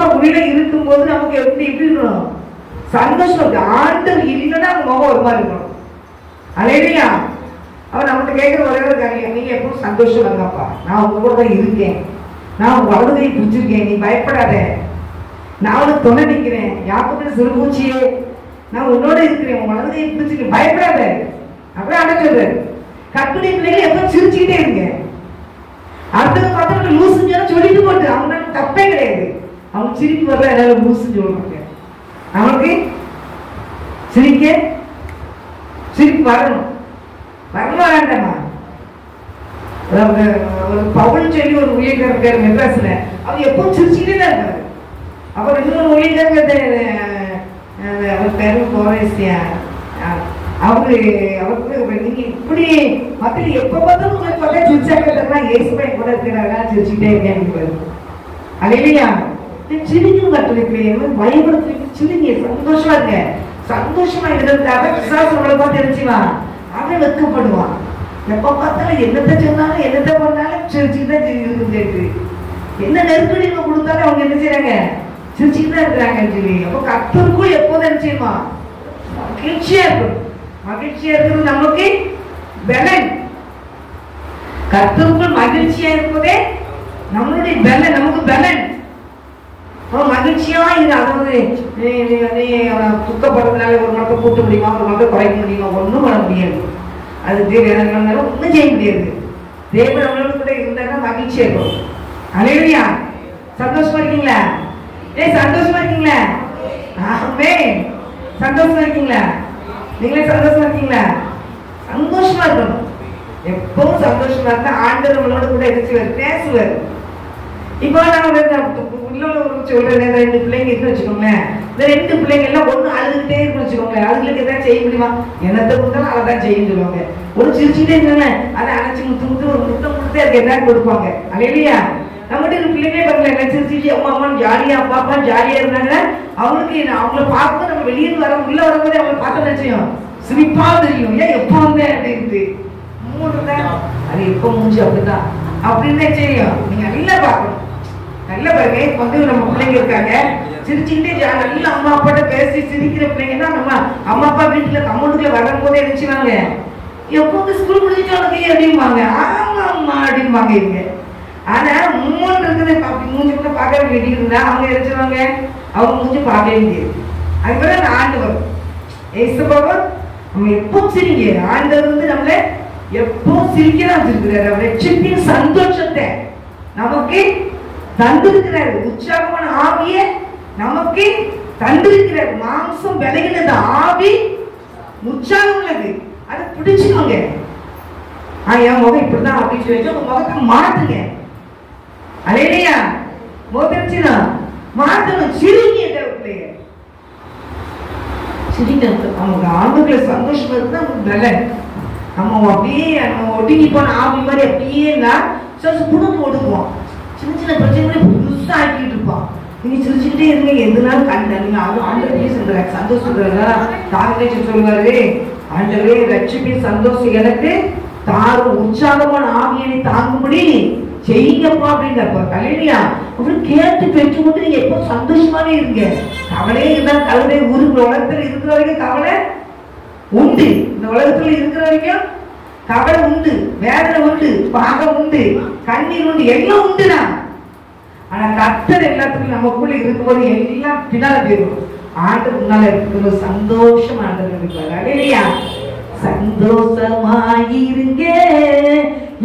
சந்தோஷமா உள்ள இருக்கும்போது நமக்கு எப்படி இருக்கணும்? சந்தோஷம் இருக்கு. ஆண்டவர் இல்லைன்னா அவங்க முகம் ஒரு மாதிரி இருக்கணும். அல்லேலூயா. அவர் நம்மகிட்ட கேட்கிற ஒரே ஒரு காரியம், நீங்க எப்பவும் சந்தோஷம் இருங்கப்பா, நான் உங்க கூட தான் இருக்கேன், நான் உங்க வலதுகையை பிடிச்சிருக்கேன், நீ பயப்படாத, நான் உனக்கு துணை நிற்கிறேன், யாக்கோபின் சிறுபூச்சியே நான் உன்னோட இருக்கிறேன், உன் வலதுகையை பிடிச்சிருக்கேன், பயப்படாத. அப்படியே ஆண்டவர் சொல்றாரு. கர்த்தருடைய பிள்ளைகள் எப்பவும் சிரிச்சுக்கிட்டே இருங்க. அடுத்தது பார்த்தா லூசுன்னு சொல்லிட்டு போட்டு அவங்களுக்கு தப்பே கிடையாது. அவங்க சிரிப்பு வரல, எல்லாரும் லூசுன்னு சொல்றாங்க. நமக்கு சிரிப்பு வரணும். வரணும் வேண்டாமா? ஒரு பவுன் சொல்லி ஒரு ஊழியக்காரர் இருக்காரு மெட்ராஸ்ல. அவர் எப்பவும் சிரிச்சுக்கிட்டே தான் இருக்காரு. அப்புறம் இன்னொரு ஊழியக்காரர் அவர் பேரு கோரேசியா. அவருக்கு நீங்க இப்படி மக்கள் எப்ப பார்த்தாலும் உங்களுக்கு பார்த்தா சிரிச்சாக்கிறதுனா ஏசுபையன் கூட இருக்கிறாங்க, சிரிச்சுக்கிட்டே இருக்கேன். அல்லேலூயா. சிரிக்கணும் கற்றுக்கிறேன், பயப்படுத்தி சிரிங்க, சந்தோஷமா இருங்க. சந்தோஷமா இருக்கிறதுக்காக விசுவாசம் நம்மளை பார்த்து தெரிஞ்சுவான், அவன் வெட்கப்படுவான். எப்ப பார்த்தாலும் என்னத்தை சொன்னாலும் என்னத்தை பண்ணாலும் சிரிச்சுக்கிட்டே இருக்கு. என்ன நெருக்கடி கொடுத்தாலும் அவங்க என்ன செய்யறாங்க? சிரிச்சுக்கிட்டு தான் இருக்கிறாங்கன்னு சொல்லி. அப்போ கர்த்தருக்குள் எப்போதும் என்ன செய்யுமா? மகிழ்ச்சியா இருக்கணும். மகிழ்ச்சியா இருக்கிறது நமக்கு பலன். கர்த்தருக்குள் மகிழ்ச்சியா இருப்பதே நம்மளுடைய பலன், நமக்கு பலன். மகிழ்ச்சியா இது. அதாவது துக்கப்படுறதுனால ஒரு மக்கள் கூட்ட முடியுமா, ஒரு மக்கள் குறைக்க முடியுமா? ஒன்றும் பண்ண முடியாது. அது தேவையான ஒன்றும் செய்ய முடியாது. தேவன் நம்மளோட கூட இருந்தா மகிழ்ச்சியா இருக்கும். அல்லேலூயா. சந்தோஷமா இருக்கீங்களா? சந்தோஷமா இருக்கீங்களா? ஆமே. சந்தோஷமா இருக்கீங்களா? நீங்களே சந்தோஷமா இருக்கீங்களா? சந்தோஷமா இருக்கணும். எப்பவும் சந்தோஷமா இருந்தா ஆண்டவர் நம்மளோட கூட எதிர்த்து பேசுவார். இப்போ நான் சொல்றேன், 2 பிள்ளைங்க இருக்குன்னு வச்சுக்கோங்களேன். இந்த 2 பிள்ளைங்க எல்லாம் ஒண்ணு அழுதுகிட்டே இருக்குன்னு வச்சுக்கோங்களேன். அதுங்களுக்கு எதாவது செய்ய முடியுமா? என்னத்தை கொடுத்தாலும் அதை தான் செய்ய சொல்லுவாங்க. ஒரு சிரிச்சுட்டே இருந்தாங்க, அதை அணைச்சு முத்து ஒரு முத்தம் கொடுத்து அதுக்கு எதாவது கொடுப்பாங்க. அல்லேலூயா. நம்மகிட்ட பிள்ளைங்களே பாருங்களேன், என்ன சிரிச்சுட்டு அம்மா அம்மான்னு ஜாலியா அப்பா அப்பா ஜாலியா இருந்தாங்க. அவங்களுக்கு அவங்கள பார்க்கும்போது நம்ம வெளியே வர உள்ள வரும்போது அவங்களை பார்த்து நினைச்சோம் சிரிப்பா தெரியும். ஏன் எப்போ வந்தேன் அப்படின்ட்டு அது எப்போ மூஞ்சி அப்படிதான் அப்படின்னு தெரியும். நீங்க நல்லா பார்க்கணும். நல்ல பாருங்க, இப்ப வந்து நம்ம பிள்ளைங்க இருக்காங்க, சிரிச்சுக்கிட்டே நல்லா அம்மா அப்பாட்ட பேசி சிரிக்கிற பிள்ளைங்கன்னா நம்ம அம்மா அப்பா வீட்டுல கம்யூனுக்குள்ள வரும்போதே நினைச்சுவாங்க, எப்போது ஸ்கூல் முடிச்சுட்டு அப்படிம்பாங்க. ஆமா அம்மா அப்படிம்பாங்க இவங்க. ஆனா மூணு இருக்குது மூஞ்சி கூட பார்க்க வேண்டியது இருந்தா அவங்க நினைச்சுவாங்க அவங்க மூஞ்சி பார்க்க வேண்டியது. அதுக்கப்புறம் அந்த ஆண்டவர் ஏசப்பாவர் நம்ம எப்போ சிரிங்க. ஆண்டவர் வந்து நம்மள எப்போ சிரிக்கதான் வச்சிருக்கிறாரு. அவர் ரட்சிப்பின் சந்தோஷத்தை நமக்கு தந்திருக்கிறாரு. உற்சாகமான ஆவிய நமக்கு தந்திருக்கிறார். மாம்சம் விலகினது, ஆவி உற்சாகம் உள்ளது. அதை பிடிச்சுக்கோங்க. என் முகம் இப்படிதான் அப்படின்னு சொல்லி உங்க முகத்தை மாத்துங்க. அல்லேலூயா. முகத்தை மாத்தணும். சிரிங்க. சிரிக்கணும். அவங்க ஆண்டுகளை சந்தோஷமா இருந்தா நமக்கு பலன். நம்ம அப்படியே நம்ம ஒடுங்கி போன ஆவி மாதிரி அப்படியே புடுங்க ஒடுக்குவோம். சின்ன சின்ன பிரச்சனைகளை புதுசா ஆக்கிட்டு இருப்பான். நீங்க சிரிச்சுக்கிட்டே இருங்க. எதுனாலும் கண்டீங்க. அது ஆண்டவரே சொல்றாரு. சந்தோஷப்படுறா தாங்களே சொல்லுவாரு, ஆண்டவரே ரட்சிப்பின் சந்தோஷம் எனக்கு தாரும், உற்சாகமான ஆவியனை தாங்கும்படி செய்யுங்கப்பா அப்படிங்கிறப்ப. அல்லேலூயா. அப்படி கேட்டு பெற்றுக்கொண்டு நீங்க எப்போ சந்தோஷமாவே இருங்க. கவலையே இருந்தாலும் கவலை ஊருக்கு உலகத்துல இருக்கிற வரைக்கும் கவலை உண்டு. இந்த உலகத்துல இருக்கிற வரைக்கும் கவலை உண்டு, வேதனை உண்டு, பாகம் உண்டு, கண்ணீர் உண்டு, எல்லாம் உண்டுதான். ஆனா கர்த்தர் எல்லாத்துக்கும் நமக்குள்ள இருக்கும்போது எல்லாம் பின்னால போயிடும். ஆண்டு முன்னால இருக்கிற சந்தோஷம் ஆண்டவர் இருப்பாரு. அல்லேலூயா. சந்தோஷமாயிருங்க,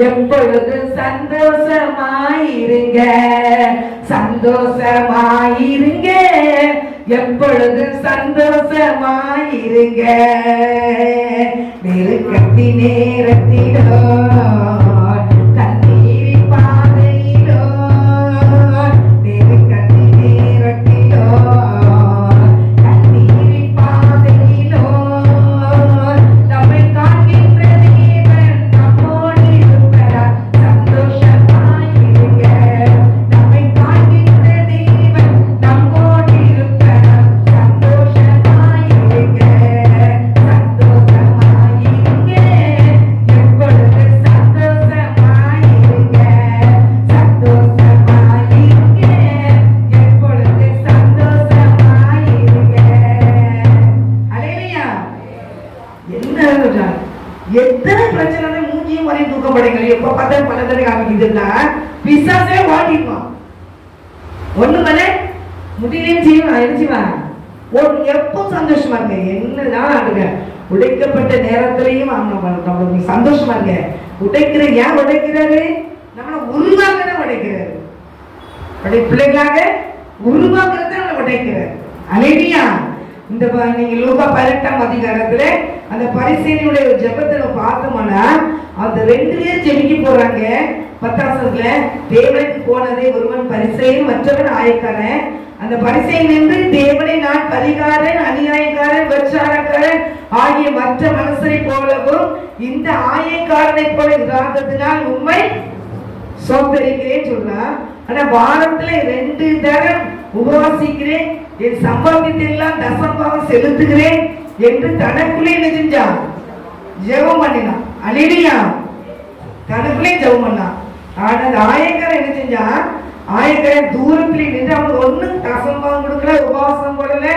எப்பொழுது சந்தோஷமாயிருங்க, சந்தோஷமாயிருங்க, எப்பொழுது சந்தோஷமாயிருங்க. நெருக்கத்தி நேரத்திலோ கண்ணீரின் பாதையிலோ, நெருக்கத்தி நேரத்திலோ கண்ணீரின் பாதையிலோ நம்மை காண்கின்ற தேவன் நம்மோடு இருப்பார். சந்தோஷமாயிருங்க. நம்மை காண்கின்ற தேவன் நம்மோடு இருப்பார். சந்தோஷமாயிருங்க, சந்தோஷமாயிருங்க, எப்பொழுது எத்தனை பிரச்சனை மூஞ்சியும் வரையும் தூக்கம் படைகள் எப்ப பார்த்தா பல தடவை காமிக்குதுன்னா பிசாசே ஓட்டிடுவான். ஒண்ணு மேல முடியலையும் செய்வான். என்ன செய்வான்? எப்போ சந்தோஷமா இருங்க, என்னதான் ஆடுங்க, உடைக்கப்பட்ட நேரத்திலையும் நம்மளுக்கு சந்தோஷமா இருங்க. உடைக்கிற ஏன் உடைக்கிறாரு? நம்மளை உருவாக்குற உடைக்கிறாரு. பிள்ளைகளாக உருவாக்குறத நம்மளை உடைக்கிறாரு. அல்லேலூயா. இந்த நீங்க லூக்கா 18ஆம் அதிகாரத்துல அந்த பரிசேயனுடைய ஜெபத்தை பார்த்தோம்னா அந்த 2 பேர் ஜெபிக்க போறாங்க. 10ஆம் வசனத்துல தேவனுக்கு போனதே ஒருவன் பரிசேயன் மற்றவன் ஆயக்காரன். அந்த பரிசேயன் என்று தேவனை நான் பரிகாரன் அநியாயக்காரன் விபச்சாரக்காரன் ஆகிய மற்ற மனுஷரை போலவும் இந்த ஆயக்காரனை போல இராததினால் உண்மை சோதரிக்கிறேன் சொல்றான். ஆனா வாரத்துல 2 தரம் உபவாசிக்கிறேன், என் சம்பாத்தியத்தை எல்லாம் தசம்பாகம் செலுத்துகிறேன் என்று தனக்குள்ளே என்ன செஞ்சான்? ஜெபம் பண்ணினான். அல்லேலூயா. தனக்குள்ளே ஜெபம் பண்ணான். ஆனா அந்த ஆயக்காரன் என்ன செஞ்சான்? ஆயக்காரன் தூரத்துல நின்று அவனுக்கு ஒண்ணும் தசம்பாகம் கொடுக்கல, உபவாசம் போடல,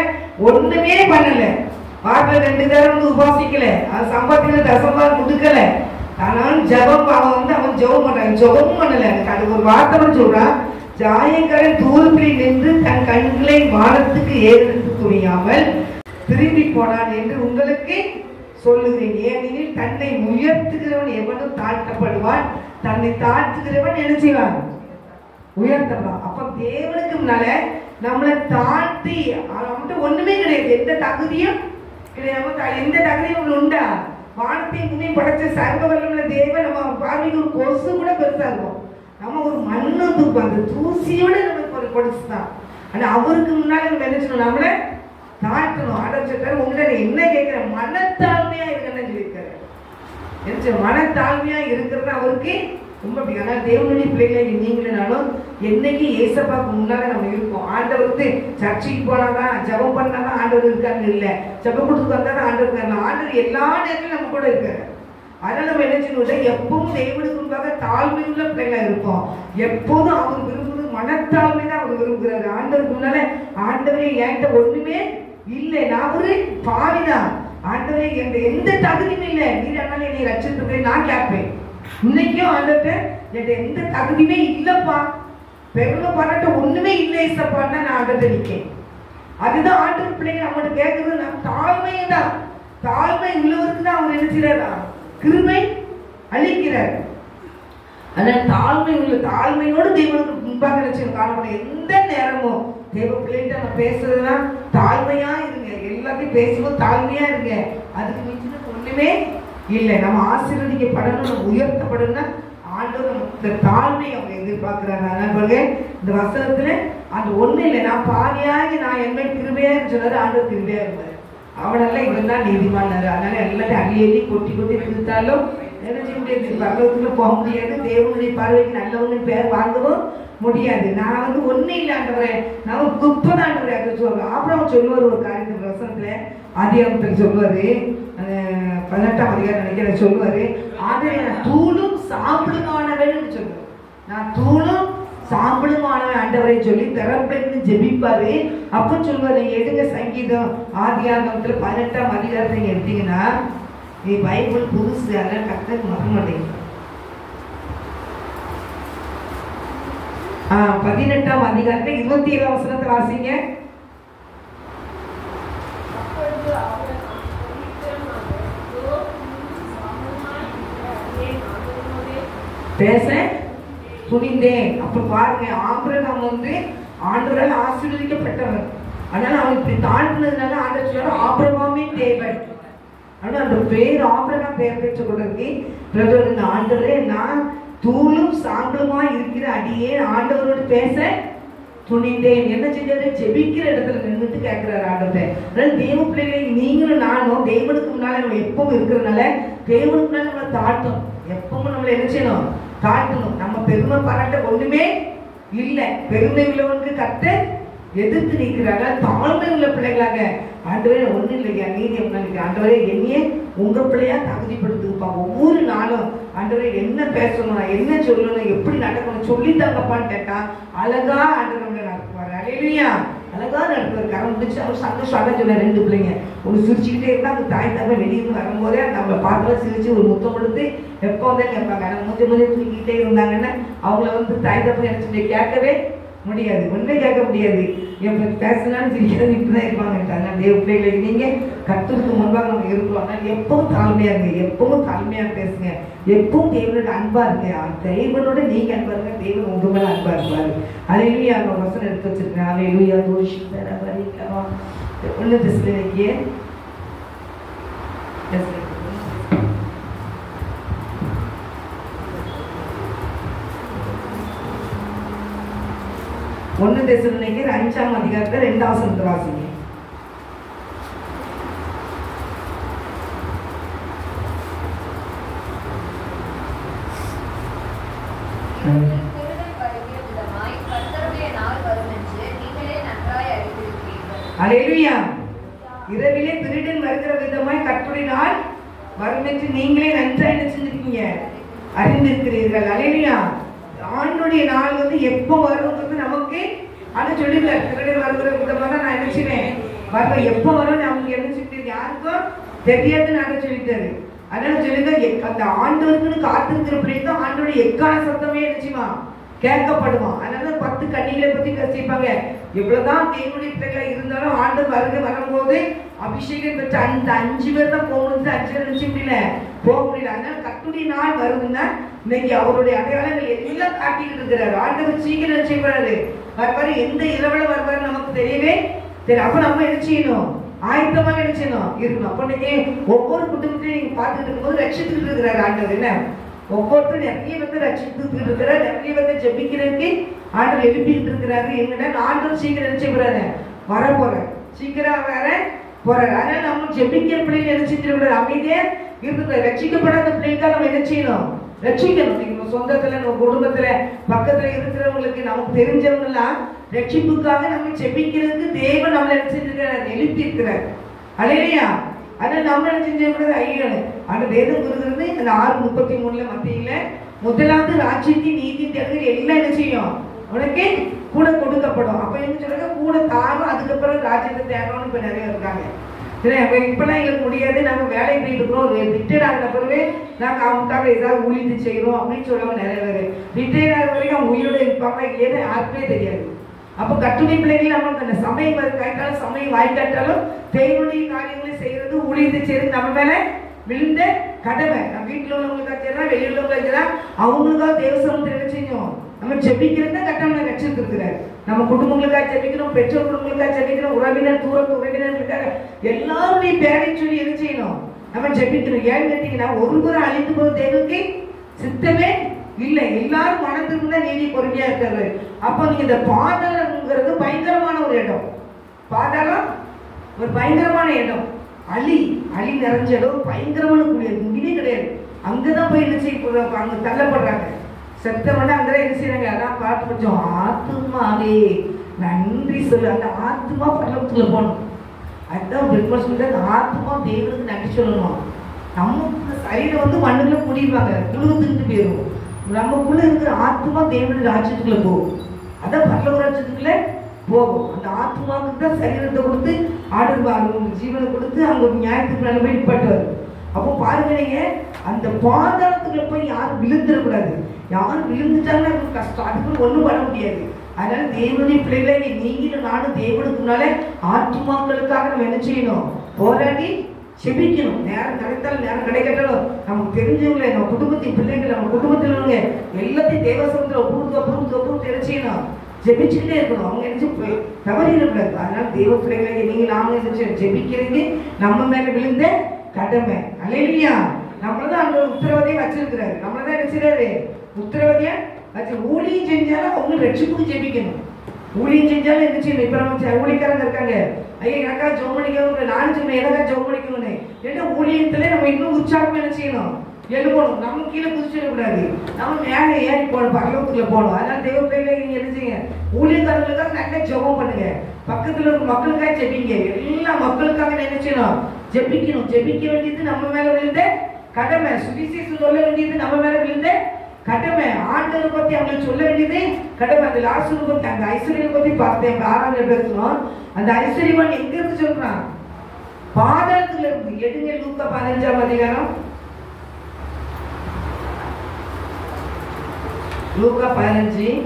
ஒண்ணுமே பண்ணல. வாரத்துல 2 தரம் உபவாசிக்கல, சம்பாத்தியத்துல தசம்பாகம் கொடுக்கல. ஆனால் ஜெபம் அவன் ஜெபம் பண்றான், ஜெபமும் பண்ணல. அது ஒரு வார்த்தை சொல்றான், ஜாயக்காரன் தூரத்தில் நின்று தன் கண்களை வானத்துக்கு ஏறெடுத்து துணியாமல் திரும்பி போனான் என்று உங்களுக்கு சொல்லுகிறேன். ஏனெனில் தன்னை உயர்த்துகிறவன் எவனும் தாழ்த்தப்படுவான், தன்னை தாழ்த்துகிறவன் என்ன செய்வான்? உயர்த்தப்படுவான். அப்ப தேவனுக்கு முன்னால நம்மளை தாழ்த்தி நம்மகிட்ட ஒண்ணுமே கிடையாது, எந்த தகுதியும் கிடையாது. எந்த தகுதியும் உண்டா? வானத்தை முன்னே படைச்ச சர்வ வல்லமையுள்ள தேவன் நம்ம பார்வைக்கு ஒரு கொசு கூட பெருசா இருக்கும். நம்ம ஒரு மண்ணு தூக்கம், அந்த தூசியோட நமக்கு ஒரு கொடுத்துதான். ஆனா அவருக்கு முன்னாடி நம்ம என்ன செய்யணும்? நம்மள தாழ்த்தணும். ஆடர் உங்கள்கிட்ட என்ன கேட்கிற? மனத்தாழ்மையா இருக்குன்னு சொல்லியிருக்காரு. என்ன மனத்தாழ்மையா இருக்கிறது அவருக்கு ரொம்ப பிடிக்கும். ஆனால் தேவனுடைய பிள்ளைகளை நீங்களும் என்னைக்கு ஏசப்பாக்கு முன்னால நம்ம இருக்கோம். ஆண்டவர் வந்து சர்ச்சைக்கு போனாதான் ஜெபம் பண்ணாதான் ஆண்டவர் இருக்காரு இல்லை, ஜெபம் கொடுத்து வந்தாதான் ஆண்டவர் இருக்காரு. ஆண்டவர் எல்லா நேரத்திலும் நம்ம கூட இருக்காரு. அதனால நம்ம என்ன செய்யணும்? எப்பவும் தேவனுக்கு முன்பாக தாழ்மையுள்ள பிள்ளைகளா இருப்போம். எப்போதும் அவர் விரும்புவது மனத்தாழ்மை தான் அவர் விரும்புகிறாரு. ஆண்டவருக்கு முன்னால ஆண்டவரே என்கிட்ட ஒண்ணுமே இல்லை, நான் ஒரு பாவிதான், ஆண்டவரே எந்த தகுதியும் இல்லை, நீர் அதனால என்னை ரட்சித்து நான் கேட்பேன். இன்னைக்கும் ஆண்டவர்கிட்ட என்கிட்ட எந்த தகுதியுமே இல்லப்பா, பெருமை பாராட்ட ஒண்ணுமே இல்லை இசப்பான்னு நான் ஆண்டவர்கிட்ட நிற்கேன். அதுதான் ஆண்டவர் பிள்ளைங்க நம்மகிட்ட கேட்கறது. நான் தாழ்மையை தான், தாழ்மை உள்ளவருக்கு தான் அவர் என்ன செய்யறாரா? கிருபை அளிக்கிறார். அதனால தாழ்மை உள்ள தாழ்மையோடு தேவனுக்கு முன்பாக நினைச்சு காணப்படும். எந்த நேரமும் தேவ பிள்ளைகிட்ட நம்ம பேசுறதுனா தாழ்மையா இருங்க, எல்லாத்தையும் பேசும்போது தாழ்மையா இருங்க. அதுக்கு மிஞ்சின ஒண்ணுமே இல்லை. நம்ம ஆசீர்வதிக்கப்படணும், நம்ம உயர்த்தப்படணும்னா ஆண்டவர் நமக்கு தாழ்மை அவங்க எதிர்பார்க்கிறாங்க. அதனால பாருங்க இந்த வசனத்துல அது ஒண்ணு இல்லை, நான் பாவியாகி நான் என்ன கிருபையாக சொன்னாரு. ஆண்டவர் கிருபையா இருந்தாரு. அவனெல்லாம் இவன் தான் நீதிமானாரு. அதனால எல்லாத்தையும் அள்ளி அள்ளி கொட்டி கொட்டி கொடுத்தாலும் என்ன செய்ய முடியாது? பரலோகத்துல போக முடியாது. தேவனுடைய பார்வைக்கு நல்லவங்க பேர் வாங்கவும் முடியாது. நான் வந்து ஒண்ணு இல்லை ஆண்டவரே, நான் ஒரு குப்பை ஆண்டவரே அதை சொல்லுவேன். அப்புறம் சொல்லுவார் ஒரு காரியத்துல வசனத்துல ஆதியாகமத்தில் சொல்லுவாரு, 18ஆம் அதிகாரம் நினைக்கிற சொல்லுவாரு, ஆண்டவரே நான் தூளும் சாப்பிடுமானவன் சொல்லுவார். நான் தூளும் சாப்பிடுமானவன் ஆண்டவரை சொல்லி தரப்பிலிருந்து ஜெபிப்பாரு. அப்ப சொல்லுவாரு, எடுங்க சங்கீதம் ஆதியாகமத்துல 18ஆம் அதிகாரத்தை நீங்க எடுத்தீங்கன்னா நீ பைபிள் புதுசு, அதெல்லாம் கரெக்டாக மறக்க மாட்டேங்க. 18ஆம் அதிகாரத்தை 27ஆம் வசனத்தை வாசிங்க. பேச துணிந்தேன். அப்ப பாருங்க, ஆபிரகாம் வந்து ஆண்டவரால் ஆசீர்வதிக்கப்பட்டவர். அதனால அவன் இப்படி தாழ்த்தினதுனால ஆண்டவர் சொல்றாரு ஆபிரகாமே தேவன். ஆனா அந்த பேர் ஆபிரகாம் பெயர் பெற்று கொண்டிருக்கு. பிரதர் ஆண்டவரே நான் தூளும் சாம்பலுமா இருக்கிற அடியே ஆண்டவரோடு பேச துணிந்தேன். என்ன செஞ்சாரு? ஜெபிக்கிற இடத்துல நின்றுட்டு கேட்கிறாரு ஆண்டவர். அதனால தேவ பிள்ளைகளை நீங்களும் நானும் தேவனுக்கு முன்னால நம்ம எப்பவும் இருக்கிறதுனால தேவனுக்கு முன்னால நம்மளை தாழ்த்தணும். எப்பவும் நம்மளை என்ன செய்யணும்? தாழ்த்தணும். நம்ம பெருமை பாராட்ட ஒண்ணுமே இல்லை. பெருமை உள்ளவனுக்கு கர்த்தர் எதிர்த்து நிற்கிறாங்க. தாழ்மை உள்ள பிள்ளைகளாக ஆண்டவரே ஒண்ணு இல்லையா நீதி எப்படி ஆண்டவரே என்னையே உங்க பிள்ளையா தகுதிப்படுத்துப்பா. ஒவ்வொரு நாளும் ஆண்டவரே என்ன பேசணும், என்ன சொல்லணும், எப்படி நடக்கணும் சொல்லி தங்கப்பான்னு கேட்டா அழகா ஆண்டவர் நடத்துவாரு. அல்லேலூயா. அழகா நடத்துவார். கரம் முடிச்சு அவர் சந்தோஷம். அதான் சொன்ன 2 பிள்ளைங்க ஒன்று சிரிச்சுக்கிட்டே இருந்தால் அந்த தாய் தகவ வெளியிருந்து வரும்போதே நம்மளை பார்த்து சிரிச்சு ஒரு முத்தம் கொடுத்து எப்போ வந்தாலும் கேட்பாங்க. ஆனால் கொஞ்சம் தூக்கிக்கிட்டே இருந்தாங்கன்னா அவங்கள தாய் தகவ நினைச்சு கேட்கவே முடியாது, ஒன்றுமே கேட்க முடியாது. எப்போ பேசினாலும் சிரிக்கிறது இப்படிதான் இருப்பாங்க. தேவ பிள்ளைகளுக்கு நீங்க கர்த்தருக்கு முன்பாக நம்ம இருக்கிறோம். ஆனால் எப்பவும் தாழ்மையா இருங்க, எப்பவும் தாழ்மையா பேசுங்க, எப்பவும் தேவனோட அன்பா இருங்க. தேவனோட நீங்க அன்பா இருங்க, தேவன் உங்க மேல அன்பா இருப்பாரு. அல்லேலூயா. அவங்க வசனம் எடுத்து வச்சிருக்கேன். அல்லேலூயா. தோஷித்தர வரிக்கலாம் 1 தெசலோனிக்கேயர் 1 தெசலோனிக்கேயர் 5ஆம் அதிகாரத்துல 2ஆம் வசனத்தை வாசிங்க. அல்லேலூயா. இரவிலே திருடன் வருகிற விதமாய் கர்த்தருடைய நாள் வரும் என்று நீங்களே நன்றாய் என்ன செஞ்சிருக்கீங்க, அறிந்திருக்கிறீர்கள். அல்லேலூயா. ஆண்டுடைய நாள் எப்போ வரும்ன்றது நமக்கு அதை சொல்லிக்கல. திருடன் வருகிற விதமாக நான் என்ன செய்வேன் வருவேன், எப்போ வரும் நமக்கு என்ன சொல்லிட்டு யாருக்கும் தெரியாதுன்னு நாங்கள் சொல்லிட்டாரு. அதனால சொல்லுங்க, அந்த ஆண்டவருக்குன்னு காத்திருக்கிற பிள்ளைங்க ஆண்டோடைய எக்கால சத்தமே நிச்சயமா கேட்கப்படுவான். அதனால 10 கன்னிகளை பத்தி பேசிப்பாங்க. இவ்வளவுதான் தேவனுடைய பிள்ளைகளா இருந்தாலும் ஆண்டு வரும்போது அபிஷேகம் பெற்ற அந்த 5 பேர் தான் போகணும். 5 பேர் நினைச்சு முடியல, போக முடியல. அதனால கர்த்தருடைய நாள் வருதுன்னா இன்னைக்கு அவருடைய அடையாளங்கள் எல்லாம் காட்டிக்கிட்டு இருக்கிறாரு. ஆண்டவர் சீக்கிரம் என்ன செய்வாரு, வருவாரு. எந்த இரவுல வருவாரு நமக்கு தெரியவே தெரியும். அப்ப நம்ம என்ன செய்யணும், ஆயத்தமாக என்ன செய்யணும் இருக்கணும். அப்ப இன்னைக்கு ஒவ்வொரு குடும்பத்திலையும் நீங்க பார்த்துட்டு இருக்கும்போது ரட்சித்துக்கிட்டு இருக்கிறாரு ஆண்டவர். என்ன ஒவ்வொருத்தரும் நிறைய ரட்சித்துக்கிட்டு இருக்கிறார், நிறைய ஜெபிக்கிறதுக்கு ஆண்டவர் எழுப்பிட்டு இருக்கிறாரு. என்னன்னா ஆண்டவர் சீக்கிரம் என்ன செய்யறாரு, வர போறாரு, சீக்கிரம் வர போறாரு. அதனால நம்ம ஜெபிக்கிற பிள்ளைங்க என்ன செஞ்சிருக்கிறார், அமைதியா இருக்கிற ரட்சிக்கப்படாத பிள்ளைங்க நம்ம என்ன செய்யணும், ரட்சிக்கணும். நீங்க சொந்தத்துல நம்ம குடும்பத்துல பக்கத்துல இருக்கிறவங்களுக்கு நமக்கு தெரிஞ்சவங்க எல்லாம் ரட்சிப்புக்காக நம்ம ஜெபிக்கிறதுக்கு தேவன் நம்மளை என்ன செஞ்சிருக்கிறார், எழுப்பி இருக்கிறார். அல்லேலூயா. அதனால நம்ம என்ன செஞ்சிருக்கிறது, ஐயோ அந்த வேதம் கூறுகிறது அந்த 6:33 மத்தியில முதலாவது ராஜ்யத்தின் நீதி தேடுதல் எல்லாம் என்ன செய்யும், உனக்கு கூட கொடுக்கப்படும். அப்ப என்ன சொல்றாங்க, கூட தாரும் அதுக்கப்புறம் ராஜ்யத்தை தேடணும்னு இப்ப நிறைய இருக்காங்க. இப்பெல்லாம் எங்களுக்கு முடியாது, நாங்க வேலை போயிட்டு இருக்கிறோம், ரிட்டையர்ட் ஆகின பிறகு நாங்க அவங்களுக்காக ஏதாவது ஊழியத்தை செய்யறோம் அப்படின்னு சொல்லுவாங்க நிறைய பேர். ரிட்டையர்ட் ஆகிற வரைக்கும் அவங்க உயிரோட இருப்பாங்க இல்லையா யாருக்குமே தெரியாது. அப்ப கட்டுரை பிள்ளைகள் நமக்கு அந்த சமயம் காய்த்தாலும் சமயம் வாய்க்காட்டாலும் தேவனுடைய காரியங்களை செய்யறது ஊழியத்தை செய்யறது நம்ம மேல விழுந்த கடமை. நம்ம வீட்டுல உள்ளவங்களுக்காக செய்யலாம், வெளியில் உள்ளவங்களுக்காக செய்யலாம், அவங்களுக்காக தேவசமத்தை என்ன செய்யணும், நம்ம ஜெபிக்கிறது கட்டாயம் ரட்சித்திருக்கிறார். நம்ம குடும்பங்களுக்காக ஜெபிக்கணும், பெற்றோர் குடும்பங்களுக்காக ஜெபிக்கணும், உறவினர் தூரத்து உறவினர்களுக்காக எல்லாருடைய பேரை சொல்லி என்ன செய்யணும், நம்ம ஜெபிக்கணும். ஏன்னு கேட்டீங்கன்னா ஒருவரை அழிந்து போது தேவனுக்கு சித்தமே இல்லை, எல்லாரும் மனதிற்கு தான் நீதி பொறுமையா இருக்காரு. அப்போ நீங்க இந்த பாதாளம்ங்கிறது பயங்கரமான ஒரு இடம். பாதாளம் ஒரு பயங்கரமான இடம், அழி நிறைஞ்ச இடம், பயங்கரமான குடியது முடிவே கிடையாது. அங்கதான் போய் என்ன செய்ய, அங்க தள்ளப்படுறாங்க. செத்தவன அங்கதான் என்ன செய்யறாங்க, அதான் பாட்டு கொஞ்சம் ஆத்மாவே நன்றி சொல்லு. அந்த ஆத்மா பரலோகத்துல போகணும். அதுதான் அந்த ஆத்மா தேவனுக்கு நன்றி சொல்லணும். நம்ம சரீரம் மண்ணுல முடிவாங்க, புழுவத்துக்கிட்டு போயிடும். நமக்குள்ள இருக்கிற ஆத்மா தேவனுடைய ராஜ்யத்துக்குள்ள போகும். அதான் பரலோக ராஜ்யத்துக்குள்ள போகும். அந்த ஆத்மாவுக்கு தான் சரீரத்தை கொடுத்து ஆடுவாங்க, ஜீவனை கொடுத்து அவங்க நியாயத்துக்கு நல்ல போய் நிப்பாட்டுவாரு. அப்போ பாருங்க, நீங்க அந்த பாதாளத்துக்குள்ள போய் யாரும் விழுந்துடக்கூடாது. யாரும் விழுந்துட்டாங்கன்னா அது கஷ்டம், அதுக்கு ஒண்ணும் பண்ண முடியாது. அதனால தேவனுடைய பிள்ளைகளை நீங்களும் நானும் தேவனுக்கு முன்னால ஆத்மாக்களுக்காக நம்ம என்ன செய்யணும், போராடி செபிக்கணும். நேரம் கிடைத்தாலும் நேரம் கிடைக்கட்டாலும் நமக்கு தெரிஞ்சவங்களை, நம்ம குடும்பத்தின் பிள்ளைகள், நம்ம குடும்பத்தில் உள்ளவங்க எல்லாத்தையும் தேவசமத்துல ஒப்புறுத்து என்ன செய்யணும், ஜெபிச்சுக்கிட்டே இருக்கணும். அவங்க என்ன தவறிடக்கூடாது. அதனால தேவ பிள்ளைகளை நீங்க நாம என்ன ஜெபிக்கிறது நம்ம மேல விழுந்த கடமை. அல்லேலூயா. நம்மளதான் அந்த உத்தரவாதியை வச்சிருக்கிறாரு, நம்மளதான் என்ன செய்யறாரு, உத்தரவாதியா வச்சு. ஊழியம் செஞ்சாலும் அவங்க ரட்சிப்புக்கு ஜெபிக்கணும். ஊழியம் செஞ்சாலும் என்ன செய்யணும், இப்ப நம்ம ஊழியக்காரங்க இருக்காங்க, ஐயா எனக்கா ஜெபம் பண்ணிக்கணும், நானும் சொன்னேன் எனக்கா ஜெபம் பண்ணிக்கணும்னு. ஏன்னா ஊழியத்துல நம்ம இன்னும் உற்சாகமா என்ன செய்யணும், எழுப்பணும். நம்ம கீழே குதிச்சிடக்கூடாது, நம்ம மேலே ஏறி போகணும், பரலோகத்துக்குள்ள போகணும். அதனால தேவ பிள்ளைகளை நீங்க என்ன செய்யுங்க, ஊழியக்காரர்களுக்காக நல்லா ஜெபம் பண்ணுங்க, பக்கத்துல இருக்க மக்களுக்காக ஜெபிங்க. எல்லா மக்களுக்காக என்ன செய்யணும், ஜெபிக்கணும். ஜெபிக்க வேண்டியது நம்ம மேல விழுந்த கடமை. சுவிசேஷம் சொல்ல வேண்டியது நம்ம மேல விழுந்த கடமை. ஆண்டவரை பத்தி அவங்களுக்கு சொல்ல வேண்டியது கடமை. அந்த லாசரு பத்தி, அந்த ஐஸ்வர்யம் பத்தி பார்த்தேன் 6 பேசணும். அந்த ஐஸ்வர்யவான் எங்க இருந்து சொல்றான்? பாதாளத்துல இருந்து. எடுங்க லூக்கா 15ஆம் அதிகாரம். லூக்கா 15:16.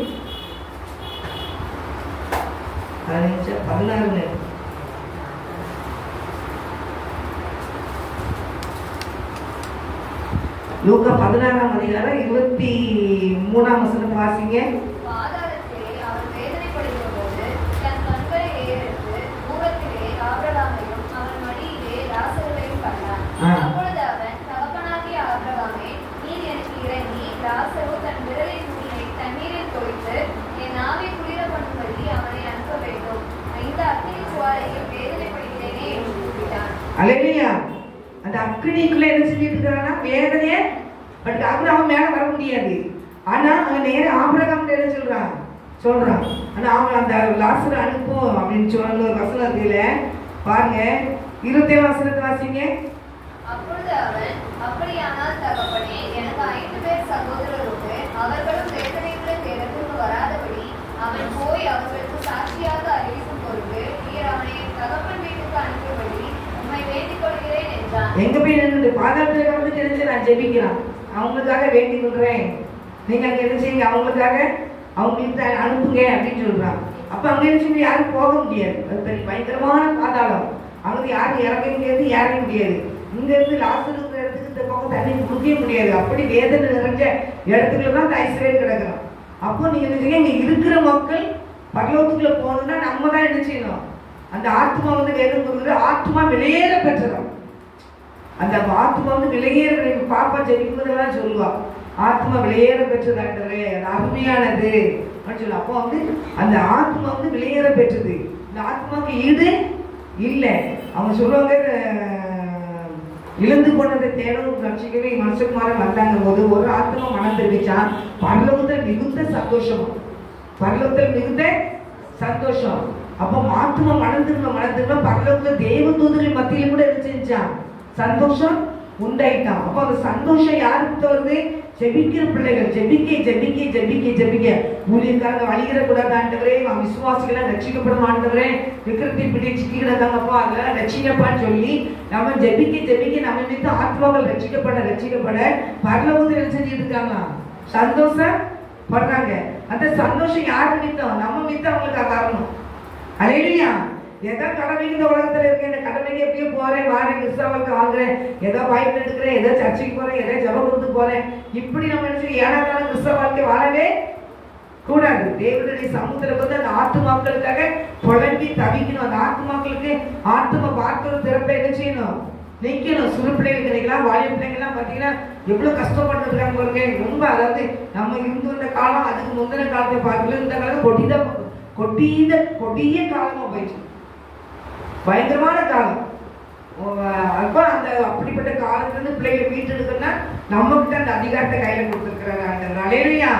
லூக்கா 16ஆம் அதிகாரம் 23ஆம் வசனம் வாசிங்க. பாதாளத்திலே அவர் வேதனைப்படுகிறபோது தன் கண்களை ஏறெடுத்து தூரத்திலே ஆபிரகாமையும் அவன் மடியிலே லாசருவையும் கண்டான். அப்பொழுது அவன், தகப்பனாகிய ஆபிரகாமே, நீர் எனக்கு இறங்கி லாசரு தன் விரலின் நுனியை தண்ணீரில் தோய்த்து என் நாவை குளிர பண்ணும்படி அவனை அனுப்ப வேண்டும். இந்த அக்கினி சுவாலையில் வேதனைப்படுகிறேனே என்று கூப்பிட்டான். அல்லேலூயா. அந்த அக்கினிக்குள்ள என்ன செஞ்சுட்டு இருக்கிறான்னா வேதனையே. பட் ஆபிரகாம் மேல வர முடியாது. ஆனா அவன் நேர ஆபிரகாம் என்ன சொல்றான். ஆனா அவன் அந்த லாசரை அனுப்பும் அப்படின்னு சொன்ன ஒரு வசனத்துல பாருங்க. 20ஆம் வசனத்தை வாசிங்க. அப்பொழுது அவன், அப்படியானால் தகப்பனே, எனக்கு 5 பேர் சகோதரர் உண்டு. அவர்களும் வேதனைக்குள்ளே தேடத்துக்கு வராதபடி அவன் போய் அவர்களுக்கு சாட்சியாக அறிவிக்கும் பொருட்டு நீர் அவனை என் தகப்பன் வீட்டுக்கு அனுப்பும்படி உம்மை வேண்டிக் கொள்கிறேன் என்றான். எங்க போய் நின்று பாதாளத்துல வந்து தெரிஞ்சு நான் ஜெபிக்கிறான். அவங்களுக்காக வேண்டிக் கொள்றேன், நீங்க அங்க என்ன செய்யுங்க, அவங்களுக்காக அவங்களுக்கு அனுப்புங்க அப்படின்னு சொல்றான். அப்ப அங்க என்ன சொல்லி யாரும் போக முடியாது. அது பெரிய பயங்கரமான பாதாளம். அங்க யாரும் இறங்க முடியாது, ஏற முடியாது. இங்க இருந்து லாசர் இருக்கிற இடத்துக்கு இந்த பக்கம் தண்ணி குடிக்க முடியாது. அப்படி வேதனை நிறைஞ்ச இடத்துக்குள்ள தான் ஐஸ்வர்யம் கிடக்கணும். அப்போ நீங்க என்ன செய்யுங்க, இங்க இருக்கிற மக்கள் பரலோகத்துக்குள்ள போகணும்னா நம்ம தான் என்ன செய்யணும்? அந்த ஆத்மா வந்து வேதம் கொடுக்குறது ஆத்மா வெளியேற பெற்றதான். அந்த ஆத்மா வந்து வெளியேற, பாப்பா ஜெபிக்கும்போதெல்லாம் சொல்லுவா, ஆத்மா வெளியேற பெற்றதாண்டவே, அது அருமையானது அப்படின்னு சொல்லு. அப்போ வந்து அந்த ஆத்மா வந்து வெளியேற பெற்றது. இந்த ஆத்மாவுக்கு ஈடு இல்லை. அவங்க சொல்லுவாங்க, இழந்து போனதை தேடவும் ரட்சிக்கவே மனுஷகுமாரன் வந்தாங்க போது ஒரு ஆத்மா மனம் தெரிவிச்சான். பரலோகத்தில் மிகுந்த சந்தோஷம், பரலோகத்தில் மிகுந்த சந்தோஷம். அப்போ ஆத்மா மனம் திரும்ப பரலோகத்தில் தேவ தூதர்கள் மத்தியில கூட என்ன செஞ்சான்? சந்தோஷம் உண்டாயிட்டான். அப்போ அந்த சந்தோஷம் யாருக்கு வருது? ஜெபிக்கிற பிள்ளைகள். ஜெபிக்க ஜெபிக்க ஜெபிக்க ஜெபிக்க ஊழியக்காரங்க வழிகிற கூடாது ஆண்டவரே, விசுவாசிகளாம் ரட்சிக்கப்படும் ஆண்டவரே, விக்கிரத்தை பிடி சிக்கி கிடக்காங்கப்பா, அதெல்லாம் ரட்சிக்கப்பான்னு சொல்லி நம்ம ஜெபிக்க ஜெபிக்க நம்ம மீது ஆத்மாக்கள் ரட்சிக்கப்பட பரலோகத்தில் செஞ்சுட்டு இருக்காங்க, சந்தோஷம் படுறாங்க. அந்த சந்தோஷம் யார் நிமித்தம்? நம்ம நிமித்தம் அவங்களுக்கு காரணம். அல்லேலூயா. ஏதோ கடமைக்கு இந்த உலகத்துல இருக்கேன், இந்த கடமைக்கு எப்படியோ போறேன் வாரேன், கிறிஸ்தவர்களுக்கு வாங்குறேன், ஏதோ பைபிள் எடுக்கிறேன், ஏதோ சர்ச்சைக்கு போறேன், ஏதோ ஜெபம் கொடுத்து போறேன், இப்படி நம்ம நினைச்சு ஏனாதான கிறிஸ்தவ வாழ்க்கை வாழவே கூடாது. தேவனுடைய சமூகத்துல வந்து அந்த ஆத்துமாக்களுக்காக புலம்பி தவிக்கணும். அந்த ஆத்துமாக்களுக்கு ஆத்தும பார்க்கிற திறப்பை என்ன செய்யணும்? நிற்கணும். சிறு பிள்ளைகள் கிடைக்கலாம், வாலிய பிள்ளைங்கள்லாம் பார்த்தீங்கன்னா எவ்வளவு கஷ்டப்பட்டு இருக்காங்க பாருங்க. ரொம்ப, அதாவது நம்ம இருந்து வந்த காலம் அதுக்கு முந்தின காலத்தை பார்க்கல, இந்த காலம் கொடிய காலமா போயிடுச்சு, பயங்கரமான காலம். அப்ப அந்த அப்படிப்பட்ட காலத்துல இருந்து பிள்ளைகளை மீட்டெடுக்கணும்னா நம்ம கிட்ட அந்த அதிகாரத்தை கையில கொடுத்துருக்கிறாங்க ஆண்டவர். அல்லேலூயா.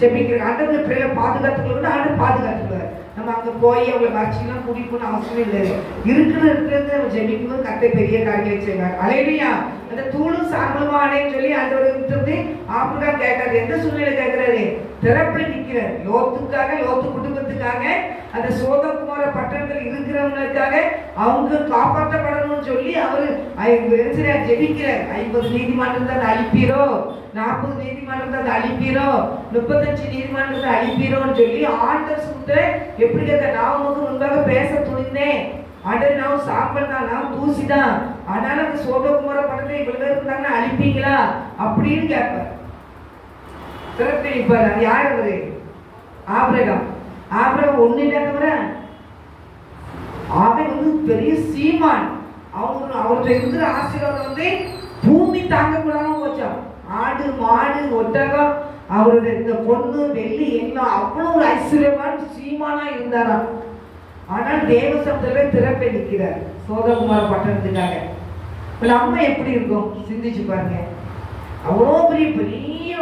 ஜெபிக்கிற ஆண்டவர் பிள்ளைகளை பாதுகாத்துக்கணும், ஆண்டவர் பாதுகாத்துக்குவார். நம்ம அங்க போய் அவங்களை வறட்சியெல்லாம் குடிக்கணும்னு அவசியம் இல்லை. இருக்கிறது நம்ம ஜெபிக்கும்போது கர்த்தர் பெரிய காரியங்களை செய்வார். அல்லேலூயா. அந்த தூளும் சாம்பலுமா அடைன்னு சொல்லி ஆண்டவர் ஆபிரகாம் கேட்காரு. எந்த சூழ்நிலை கேட்கிறாரு? திறப்புல நிற்கிறார். லோத்து குடும்பத்துக்காக, அந்த சோதகுமார பட்டணத்தில் இருக்கிறவங்களுக்காக அவங்க காப்பாற்றப்படணும்னு சொல்லி அவரு ஜெபிக்கிறார். 50 நீதிமன்றத்தை அழிப்பீரோ, 40 நீதிமன்றத்தை அழிப்பீரோ, 35 நீதிமன்றத்தை அழிப்பீரோன்னு சொல்லி ஆண்டவர் சுத்த எப்படி கேட்க, நான் உங்களுக்கு முன்பாக பேச துணிந்தேன் ஆண்டவர், நான் சாம்பல் தான், நான் தூசி தான், அதனால அந்த சோதகுமார பட்டணத்தை இவ்வளவு பேர் இருந்தாங்கன்னா அழிப்பீங்களா அப்படின்னு கேட்பார். திறப்பு நிற்பார். அது யார்? அவரு ஆபிரகாம். ஒண்ணு இல்லாதவர அவன் வந்து பெரிய சீமான். அவர்கிட்ட இருக்கிற ஆசீர்வாதம் வந்து பூமி தாங்க கூடாம போச்சான். ஆடு மாடு ஒட்டகம், அவருடைய இந்த பொண்ணு வெள்ளி எல்லாம் அவ்வளவு ஒரு ஐஸ்வர்யமான சீமானா இருந்தாராம். ஆனால் தேவசப்தமே திறப்பை நிற்கிறார் சோதகுமார பட்டணத்துக்காக. நம்ம எப்படி இருக்கும் சிந்திச்சு பாருங்க. அவ்வளோ பெரிய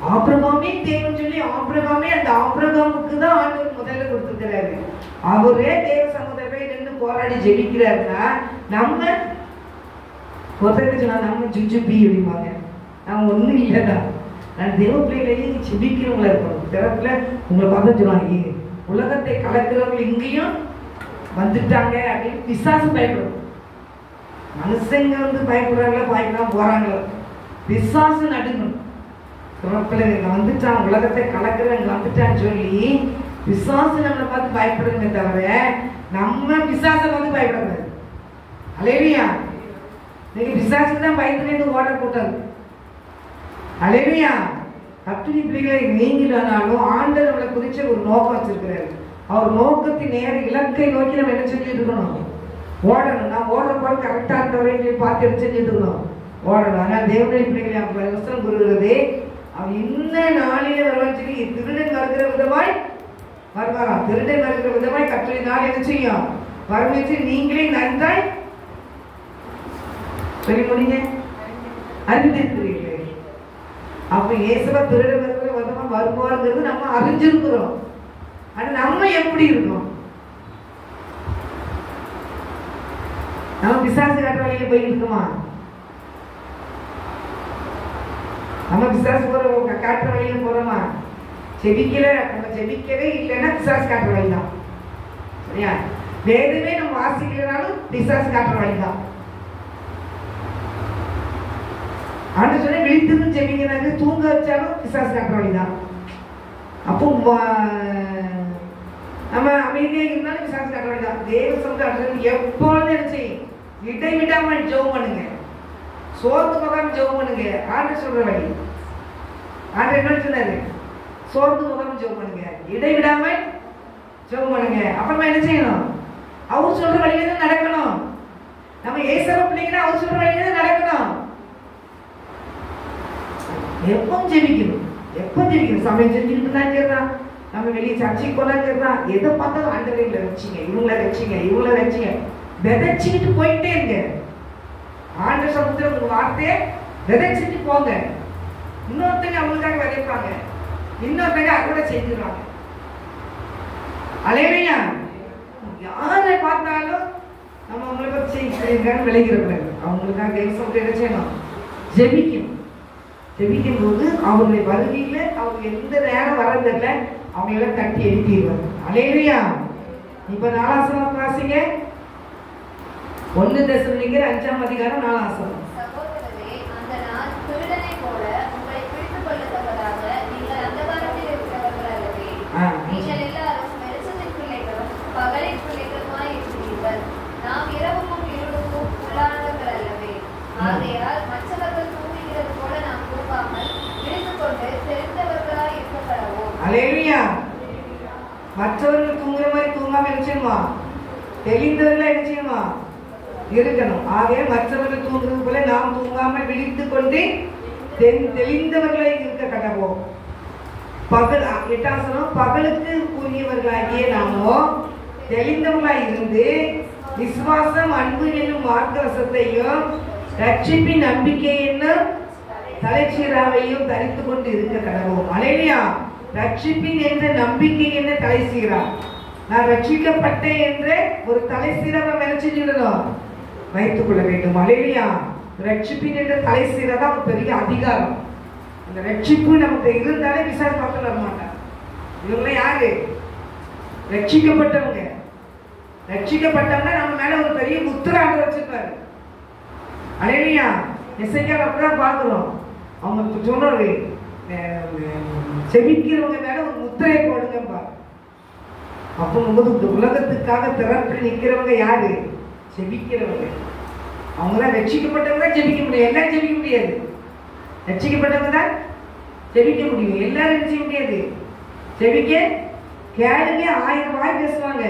ஆபிரகாமே தேவன் சொல்லி ஆபிரகாமே, அந்த ஆபிரகாமுக்கு தான் ஆண்டவர் முதல்ல கொடுத்துருக்கிறாரு. அவரே தேவ சமுதாயத்தை நின்று போராடி ஜெபிக்கிறாருன்னா நம்ம ஒருத்தருக்கு சொன்னா நம்ம ஜுஜுபி அப்படிம்பாங்க. நான் ஒன்றும் இல்லைடா. நான் தேவ பிள்ளைகளையே செபிக்கிறவங்களா இருக்கணும். திறப்புல உங்களை பார்த்தா சொல்லுவாங்க, உலகத்தை கலக்கிறவங்க இங்கேயும் வந்துட்டாங்க அப்படின்னு பிசாசு பயப்படும். மனுஷங்க பயப்படுறாங்களோ பயப்படாம போறாங்களோ, பிசாசு நடுங்கணும். திறப்புல வந்துட்டான், உலகத்தை கலக்கிறவங்க வந்துட்டான்னு சொல்லி பிசாசு நம்மளை பார்த்து பயப்படுறதுமே தவிர நம்ம பிசாசை பார்த்து பயப்படாது. அல்லேலூயா. நீங்க பிசாசுக்கு தான் பயந்துலேருந்து ஓட கூட்டாது. அல்லேலூயா. கர்த்தருடைய பிள்ளைகளை நீங்களானாலும் ஆண்டவர் நம்மளை குறிச்ச ஒரு நோக்கம் வச்சிருக்கிறாரு. அவர் நோக்கத்தின் நேர இலக்கை நோக்கி நம்ம என்ன செஞ்சுட்டு இருக்கணும்? ஓடணும். நான் ஓடுற போது கரெக்டாக இருந்தவரை பார்த்து என்ன செஞ்சுட்டு இருக்கணும்? ஓடணும். ஆனால் தேவனுடைய பிள்ளைகளை அப்படி வசனம் கூறுகிறது, அவன் இன்ன நாளிலே வருவான்னு சொல்லி திருடன் வருகிற விதமாய் வருவாராம். திருடன் வருகிற விதமாய் கர்த்தருடைய நாள் என்ன செய்யும்? வரவேற்று நீங்களே நன்றாய் சொல்லி முடிங்க அறிந்திருக்கிறீர்கள். அப்ப இயேசுவா திருடன் வருகிற விதமா வருவாருங்கிறது நம்ம அறிஞ்சிருக்கிறோம். ஆனா நம்ம எப்படி இருக்கோம்? நம்ம பிசாசு காட்டுற வழியில போயிட்டு இருக்கோமா? நம்ம பிசாசு போற காட்டுற வழியில போறோமா? செபிக்கல, நம்ம செபிக்கவே இல்லைன்னா பிசாசு காட்டுற வழிதான். சரியா? வேதமே நம்ம வாசிக்கலனாலும் பிசாசு காட்டுற வழிதான். ஆண்டு சொன்ன விழித்திருந்து செபிக்கிறாங்க, தூங்க வச்சாலும் பிசாசு காட்டுற வழிதான். அப்போ நம்ம அமைதியா இருந்தாலும் பிசாசு காட்டுற வழிதான். தேவ சமுதாயம் எப்பொழுதும் என்ன செய்யும்? இடைவிடாம ஜெபம் பண்ணுங்க, சோர்ந்து போகாம ஜெபம் பண்ணுங்க. ஆண்டு சொல்ற வழி. ஆண்டு என்ன சொன்னாரு? சோர்ந்து போகாம ஜெபம் பண்ணுங்க, இடைவிடாம ஜெபம் பண்ணுங்க. அப்புறமா என்ன செய்யணும்? அவர் சொல்ற வழியில தான் நடக்கணும். நம்ம ஏசவ பிள்ளைங்கன்னா அவர் சொல்ற வழியில தான் நடக்கணும். எப்பவும் ஜெபிக்கணும், எப்பவும் ஜெபிக்கணும். சமயம் செஞ்சுக்கிட்டு தான் சரிதான், நம்ம வெளியே சர்ச்சைக்கு போனா சரிதான். எதை பார்த்தாலும் ஆண்டவரை வச்சுங்க, இவங்கள வச்சுங்க, இவங்கள வச்சுங்க, விதைச்சுக்கிட்டு போயிட்டே இருங்க. ஆண்டு சமுத்திரம் உங்க வார்த்தையை விதைச்சிட்டு போங்க. இன்னொருத்தங்க அவங்களுக்காக விதைப்பாங்க, இன்னொருத்தங்க அறுவடை செஞ்சிருவாங்க. அல்லேலூயா. யாரை பார்த்தாலும் நம்ம அவங்களை பற்றி விளைகிறப்ப அவங்களுக்காக தேவசத்தை என்ன செய்யணும்? ஜெபிக்கணும். ஜெபிக்கும் போது அவருடைய வருகையில அவங்க எந்த நேரம் வரதில்லை, அவங்களெல்லாம் தட்டி எழுப்பிடுவாங்க. அல்லேலூயா. இப்ப 4 வசனம் வாசிங்க. 1 தெசலோனிக்கர் 5ஆம் அதிகாரம் 4ஆம் வசனம். சகோதரரே, அந்த நாள் திருடனை போல உங்களை பிடித்துக் கொள்ளத்தக்கதாக நீங்கள் அந்தகாரத்தில் இருக்கிறவர்கள் அல்லவே. நீங்கள் எல்லாரும் வெளிச்சத்தின் பிள்ளைகளும் பகலின் பிள்ளைகளுமாய் இருக்கிறீர்கள். நாம் இரவுக்கும் இருளுக்கும் உள்ளானவர்கள் அல்லவே. ஆகையால் மற்றவர்கள் தூங்குகிறது போல நாம் தூங்காமல் விழித்துக் கொண்டு தெரிந்தவர்களாய் இருக்கப்படுவோம். அல்லேலூயா. மற்றவர்கள் தூங்குற மாதிரி தூங்காம என்ன செய்யணுமா? தெளிந்தவர்களா என்ன செய்யணுமா? இருக்கணும். ஆகவே மற்றவர்கள் தூங்குறது போல நாம் தூங்காமல் விழித்துக் கொண்டு தெளிந்தவர்களை இருக்க கடவோம். பகல் 8ஆம் வசனம், பகலுக்கு கூறியவர்களாகிய நாமோ தெளிந்தவர்களாய் இருந்து விசுவாசம், அன்பு என்னும் மார்க்கரசத்தையும் ரட்சிப்பின் நம்பிக்கை என்னும் தலைச்சீராவையும் தரித்து கொண்டு இருக்க கடவோம். அல்லேலூயா. ரட்சிப்பின் என்ற நம்பிக்கை என்ன தலைசீரா? நான் ரட்சிக்கப்பட்டேன் என்ற ஒரு தலைசீராவை நினைச்சிடணும், வைத்துக் கொள்ள வேண்டும். அல்லேலூயா. ரட்சிப்பின் என்ற தலைசீரா தான் ஒரு பெரிய அதிகாரம். அந்த ரட்சிப்பு நமக்கு இருந்தாலே விசாரணை பார்த்து வர மாட்டாங்க. இவங்க யாரு? ரட்சிக்கப்பட்டவங்க. ரட்சிக்கப்பட்டவங்க நம்ம மேல ஒரு பெரிய முத்திராக வச்சிருப்பாரு. அல்லேலூயா. எசேக்கியேல் அப்படிதான் பார்க்கிறோம். அவங்க சொன்னது செபிக்கிறவங்க மேல ஒரு முத்திரையை போடுங்கப்பா. அப்போ இந்த உலகத்துக்காக திறப்பில் நிற்கிறவங்க யாரு? செபிக்கிறவங்க. அவங்களாம் ரட்சிக்கப்பட்டவங்க தான் ஜெபிக்க முடியும், எல்லாரும் ஜெபிக்க முடியாது. ரட்சிக்கப்பட்டவங்க தான் ஜெபிக்க முடியும், எல்லாரும் செய்ய முடியாது. ஜெபிக்க கேளுங்க, 1000 வாய் பேசுவாங்க.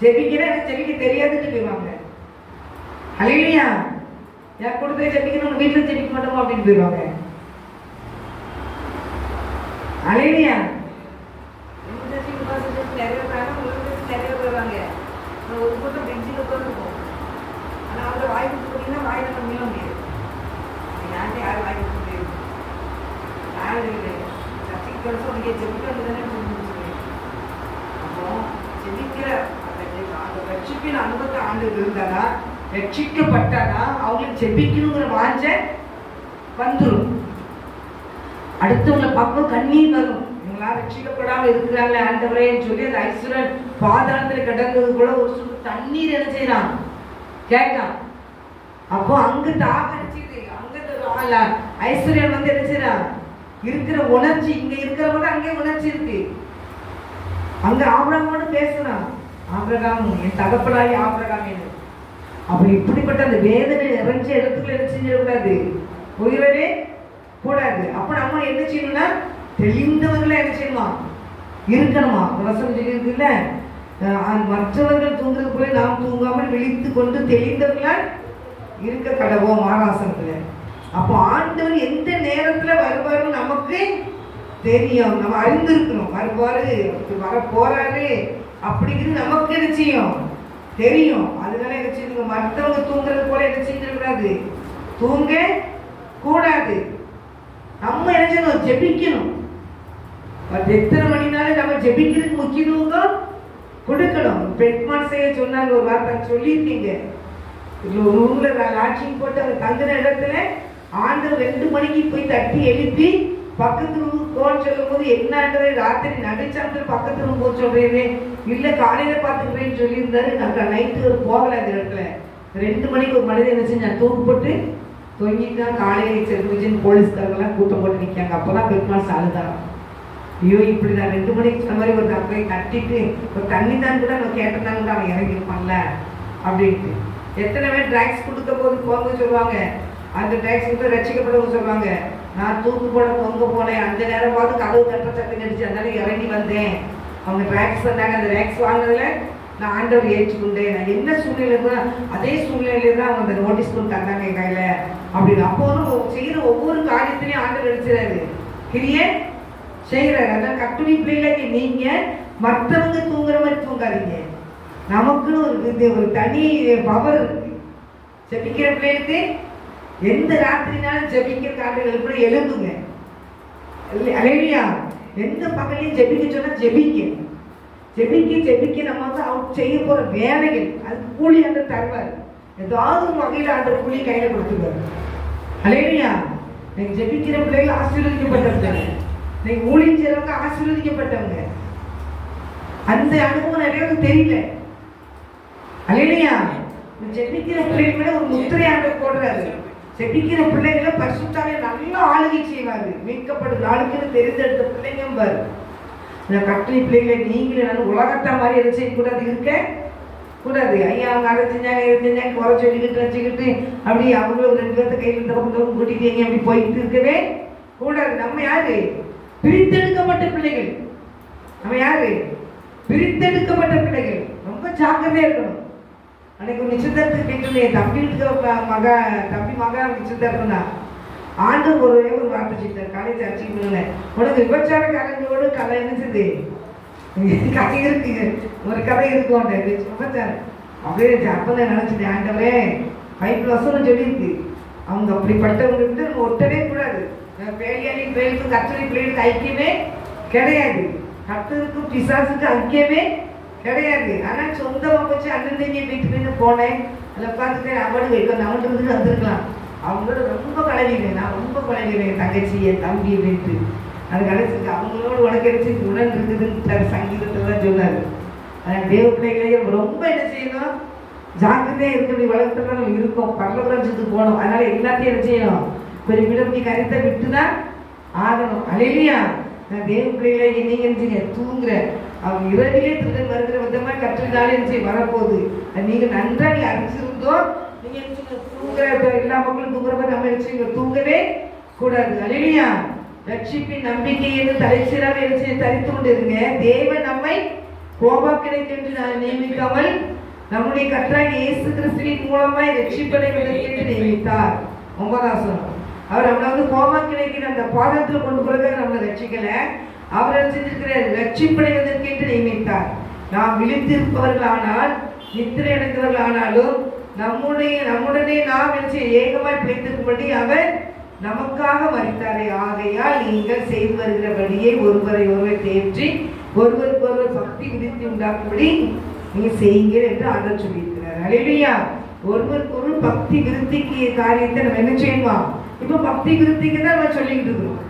ஜெபிக்கிறேன் எனக்கு ஜெபிக்க தெரியாதுன்னு போயிடுவாங்க. அல்லேலூயா. என் கொடுத்து ஜெபிக்கணும், வீட்டில் ஜெபிக்க மாட்டோமோ அப்படின்னு போயிடுவாங்க. அல்லேலூயா. நிறைய வருவாங்க. ஒரு கூட்டம் பெஞ்சில் உட்காந்துருக்கும். ஆனால் அவங்க வாய் கொடுத்து போட்டீங்கன்னா வாயில் கம்மியாக முடியாது. யார்கிட்ட யாரும் வாய் கொடுக்க முடியாது. யாரும் சர்ச்சைக்கு படிச்சு அவங்க ஜெபிக்க வந்து தானே சொல்லுங்க. அப்போ ஜெபிக்கிற அந்த ரட்சிப்பின் அனுபவத்தை ஆண்டு இருந்தானா, ரட்சிக்கப்பட்டானா அவங்களுக்கு ஜெபிக்கணுங்கிற வாஞ்சை வந்துடும். அடுத்தவங்களை பார்க்கும் கண்ணீர் வரும். இவங்களா ரட்சிக்கப்படாமல் இருக்கிறாங்களே ஆண்டவரேன்னு சொல்லி அந்த ஐஸ்வரன் பாதாளத்துல கிடந்தது கூட ஒரு சுட்டு தண்ணீர் என்ன செய்யறான் கேட்கான். அப்போ அங்க தாகடிச்சுது, அங்க ஐஸ்வர்யன் வந்து என்ன செய்யறான் இருக்கிற உணர்ச்சி, இங்க இருக்கிறவங்க அங்கே உணர்ச்சி இருக்கு. அங்க ஆபிரகாமோடு பேசுறான், ஆபிரகாம் என் தகப்பனாய் ஆபிரகாம் என்று. அப்படி இப்படிப்பட்ட அந்த வேதனை நிறைஞ்ச இடத்துக்குள்ள என்ன செஞ்சிடக்கூடாது, போயிடவே கூடாது. அப்ப நம்ம என்ன செய்யணும்னா தெளிந்தவர்களை என்ன செய்யணுமா இருக்கணுமா. வசனம் சொல்லியிருக்கு இல்ல, மற்றவர்கள் தூங்குறது போல நாம் தூங்காமல் விழித்து கொண்டு தெளிந்தவர்களால் இருக்க கடவோம் ஆராசனத்துல. அப்போ ஆண்டவர் எந்த நேரத்துல வருவாருன்னு நமக்கு தெரியும், நம்ம அறிந்திருக்கணும். வருவாரு வர போறாரு அப்படிங்கிறது நமக்கு என்ன செய்யும் தெரியும். அதனால என்ன செய்யுங்க, மற்றவங்க தூங்குறது போல என்ன செஞ்சிடக்கூடாது, தூங்க கூடாது. நம்ம என்ன செய்யணும், ஜெபிக்கணும். எத்தனை மணினாலும் நம்ம ஜெபிக்கிறதுக்கு முக்கியத்துவம் கொடுக்கணும். பெட்மான் செய்ய சொன்னாங்க, ஒரு வார்த்தை சொல்லியிருக்கீங்க. ஒரு ரூம்ல லாட்சிங் போட்டு அவர் தங்குற இடத்துல ஆண்டவர் 2 மணிக்கு போய் தட்டி எழுப்பி பக்கத்து ரூம் போன்னு சொல்லும் போது என்னன்றது ராத்திரி நடுச்சாமத்தில் பக்கத்து ரூம் போக சொல்றேன்னு இல்ல காலையில பாத்துக்கிறேன்னு சொல்லியிருந்தாரு. நாங்கள் நைட்டு ஒரு போகல அந்த இடத்துல. 2 மணிக்கு ஒரு மனிதன் என்ன செஞ்சா தூக்கு போட்டு தொங்கிட்டான். காலையில செருக்குச்சின்னு போலீஸ்காரங்கெல்லாம் கூட்டம் போட்டு நிற்காங்க. அப்போதான் பெருமாள் சாலுதான், ஐயோ இப்படிதான் 2 மணிக்கு சொன்ன மாதிரி ஒரு தப்பை தட்டிட்டு ஒரு தண்ணி தான் கூட நம்ம கேட்டதாங்க கூட அவன் இறங்கிருப்பான்ல அப்படின்ட்டு. எத்தனை பேர் ட்ராக்ஸ் கொடுக்க போது போங்க சொல்லுவாங்க, அந்த ட்ராக்ஸ் கிட்ட ரசிக்கப்படவும் சொல்லுவாங்க. நான் தூக்கு போட தொங்க போனேன், அந்த நேரம் பார்த்து கதவு தட்ட சட்டம் கடிச்சு அதனால இறங்கி வந்தேன். அவங்க ட்ராக்ஸ் வந்தாங்க, அந்த ட்ராக்ஸ் வாங்கினதுல நான் ஆண்டவர் ஏற்றுக்கொண்டேன். நான் என்ன சூழ்நிலை கூட அதே சூழ்நிலையில தான் அவங்க அந்த நோட்டீஸ் கொண்டு தந்தாங்க என் கையில அப்படின்னு. அப்போ வந்து செய்யற ஒவ்வொரு காரியத்திலையும் ஆண்டவர் எடுத்துறாரு, கிரிய செய்யறாரு. அதான் கட்டுரை பிள்ளைங்க நீங்க மற்றவங்க தூங்குற மாதிரி தூங்காதீங்க. நமக்குன்னு ஒரு தனி பவர் இருக்கு. ஜெபிக்கிற பிள்ளைகளுக்கு எந்த ராத்திரினாலும் ஜெபிக்கிற காட்டுகள் கூட எழுதுங்க. அல்லேலூயா. எந்த பகலையும் ஜெபிக்க சொன்னா ஜெபிக்க ஜெபிக்க ஜெபிக்க நம்ம வந்து அவங்க செய்ய போற வேலைகள் அதுக்கு கூலி ஆண்டு தருவார். ஏதாவது ஒரு வகையில் ஆண்டு கூலி கையில கொடுத்துருவாரு. அல்லேலூயா. நீங்க ஜெபிக்கிற பிள்ளைகள் ஆசீர்வதிக்கப்பட்டவங்க, நீங்க ஊழியம் செய்யறவங்க ஆசீர்வதிக்கப்பட்டவங்க. அந்த அனுபவம் நிறைய தெரியல. அல்லேலூயா. ஜெபிக்கிற பிள்ளைகள் மேல ஒரு முத்திரையாண்டு போடுறாரு. ஜெபிக்கிற பிள்ளைகளை பரிசுத்தாவே நல்லா ஆளுகை செய்வாரு. மீட்கப்படும் நாளுக்குன்னு தெரிந்தெடுத்த பிள்ளைங்க பாரு. இந்த கட்டளை பிள்ளைகளை நீங்களே நான் உலகத்தா மாதிரி எதை செய்யக்கூடாது, இருக்க கூடாது. ஐயா அவங்க அதை செஞ்சாங்க இதை செஞ்சாங்க குறை சொல்லிக்கிட்டு வச்சுக்கிட்டு அப்படி அவங்களும் 2 பேர்த்த கையில் தப்பு கூட்டிட்டு அப்படி போயிட்டு இருக்கவே கூடாது. நம்ம யாரு, பிரித்தெடுக்கப்பட்ட பிள்ளைகள். நம்ம யாரு, பிரித்தெடுக்கப்பட்ட பிள்ளைகள். ரொம்ப ஜாக்கிரதையா இருக்கணும். அன்னைக்கு ஒரு நிச்சயதார்த்தத்துக்கு கேட்டு என் தம்பி மகா நிச்சயதார்த்தம்னா ஆண்டு ஒரு வார்த்தை சொல்லிட்டார். காலேஜ் அடிச்சுக்கிட்டு உனக்கு விபச்சார கலைஞரோடு கதை என்னது கதை இருக்கு, ஒரு கதை இருக்கும் விபச்சாரம் அப்படியே அப்பதான் நினைச்சிட்டேன். ஆண்டவரே 5 வருஷம் சொல்லியிருக்கு. அவங்க அப்படிப்பட்டவங்க நம்ம ஒட்டவே கூடாது. பேலியாளி பிள்ளைகளுக்கும் கத்தரி பிள்ளைகளுக்கு ஐக்கியமே கிடையாது. கத்தருக்கும் பிசாசுக்கு ஐக்கியமே கிடையாது. ஆனா சொந்தமா வச்சு அண்ணன் தங்கி வீட்டுக்கு போனேன். அதில் பார்த்துட்டு அவனு வைக்க அவன்ட்டு வந்து வந்திருக்கலாம். அவங்களோட ரொம்ப பழகினேன், நான் ரொம்ப பழகினேன் தங்கச்சி என் தம்பி அப்படின்ட்டு. அது கிடைச்சிருக்கு. அவங்களோட உனக்கு கிடைச்சி உடன் இருக்குதுன்னு சங்கீதத்தில் தான் சொன்னாரு. அதான் தேவ பிள்ளைகளையே ரொம்ப என்ன செய்யணும், ஜாக்கிரதையா இருக்கிற வளர்த்துல நம்ம இருக்கோம். பரலோகத்துக்கு போனோம். அதனால எல்லாத்தையும் என்ன செய்யணும், பெரிய விடப்படி கருத்தை விட்டுதான் ஆகணும். அல்லேலூயா. நான் தேவ பிள்ளைகளை நீங்க என்ன செய்ய தூங்குற அவங்க இரவிலே திருடன் வருகிற விதமா கற்றுனாலே என்ன செய்ய வரப்போகுது. நீங்க நன்றாக அறிஞ்சிருந்தோம். நீங்க தூங்குற எல்லா மக்களும் தூங்குற மாதிரி நம்ம என்ன தூங்கவே கூடாது. அல்லேலூயா. ரட்சிப்பின் நம்பிக்கை என்று தலைச்சீராக என்ன செய்ய தரித்து கொண்டிருங்க. தேவன் நம்மை கோபாக்கினைக்கென்று நியமிக்காமல் நம்முடைய கர்த்தராகிய இயேசு கிறிஸ்துவின் மூலமாய் ரட்சிப்படைவதற்கு நியமித்தார். 9ஆம் வசனம். அவர் நம்மளை வந்து கோபாக்கினைக்கு அந்த பாதத்தில் கொண்டு போறதை நம்மளை ரட்சிக்கல, அவர் செஞ்சிருக்கிறார் ரட்சிப்படைவதற்கு நியமித்தார். நாம் விழித்திருப்பவர்களானால் நித்திரை அடைந்தவர்கள் ஆனாலும் நம்முடனே நாம் ஏகமாய் பிழைத்திருக்கும்படி அவர் நமக்காக மரித்தாரே. ஆகையால் நீங்கள் செய்து வருகிறபடியே ஒருவரை ஒருவர் தேற்றி ஒருவருக்கு ஒருவர் பக்தி விருத்தி உண்டாக்கும்படி நீங்க செய்யுங்கள் என்று ஆண்டவர் சொல்லியிருக்கிறார். அல்லேலூயா. ஒருவருக்கு ஒரு பக்தி விருத்திக்கு காரியத்தை நம்ம என்ன செய்யணுமா, இப்ப பக்தி விருத்திக்கு தான் நம்ம சொல்லிக்கிட்டு இருக்கிறோம்.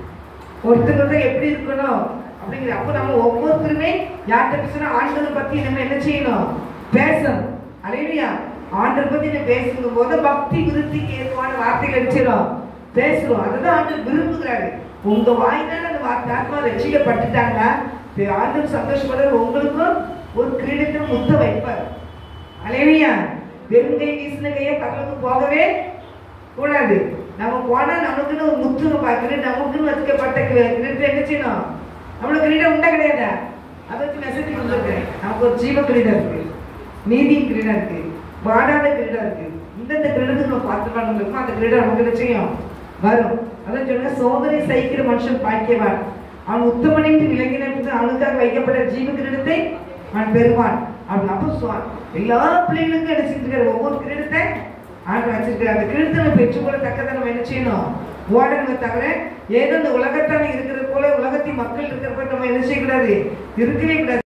ஒருத்தர் எப்படி இருக்கணும் அப்படிங்கிற. அப்போ நம்ம ஒவ்வொருத்தருமே யார்கிட்ட பேசுனா ஆண்டவரை பத்தி நம்ம என்ன செய்யணும்? பேசணும். அல்லேலூயா. ஆண்டவரை பத்தி நம்ம பேசும் போது பக்தி விருத்திக்கு ஏதுவான வார்த்தைகள் அடிச்சிடும் பேசுறோம். அதுதான் ஆண்டவர் விரும்புகிறாரு. உங்க வாயினால அந்த வார்த்தை ஆத்மா ரட்சிக்கப்பட்டுட்டாங்கன்னா ஆண்டவர் சந்தோஷப்படுற உங்களுக்கும் ஒரு கிரீடத்தை முத்த வைப்பார். அல்லேலூயா. வெறுங்கை வீசின கையை பக்கத்துக்கு போகவே கூடாது. நம்ம போனா நமக்குன்னு ஒரு முத்துன்னு பார்க்கணும். நமக்குன்னு வச்சுக்கப்பட்ட கிரீடத்தை என்ன செய்யணும்? நம்மளுக்கு கிரீடம் உண்டா கிடையாதா? அதை வச்சு மெசேஜ் கொடுத்துருக்கேன். நமக்கு ஒரு ஜீவ கிரீடம் இருக்கு, நீதியின் கிரீடம் இருக்கு, வாடாத கிரீடம் இருக்கு. இந்தந்த கிரீடத்துக்கு நம்ம பார்த்துக்கலாம் இருக்கும். அந்த கிரீடம் நமக்கு என்ன செய்யும்? வரும். அதான் சொல்லுங்க, சோதனை சகிக்கிற மனுஷன் பாக்கியவான், அவன் உத்தமனின் விலங்கின அவனுக்காக வைக்கப்பட்ட ஜீவ கிரீடத்தை அவன் பெறுவான். அவன் அப்போ எல்லா பிள்ளைகளுக்கும் என்ன செஞ்சிருக்காரு? ஒவ்வொரு கிரீடத்தை ஆண்டு வச்சிருக்காரு. அந்த கிரீடத்தை பெற்றுக்கொள்ள தக்கதை நம்ம என்ன செய்யணும்? ஓடணுமே தவிர ஏதோ இந்த உலகத்தான இருக்கிறது போல உலகத்தின் மக்கள் இருக்கிறப்ப நம்ம என்ன செய்யக்கூடாது? இருக்கவே கூடாது.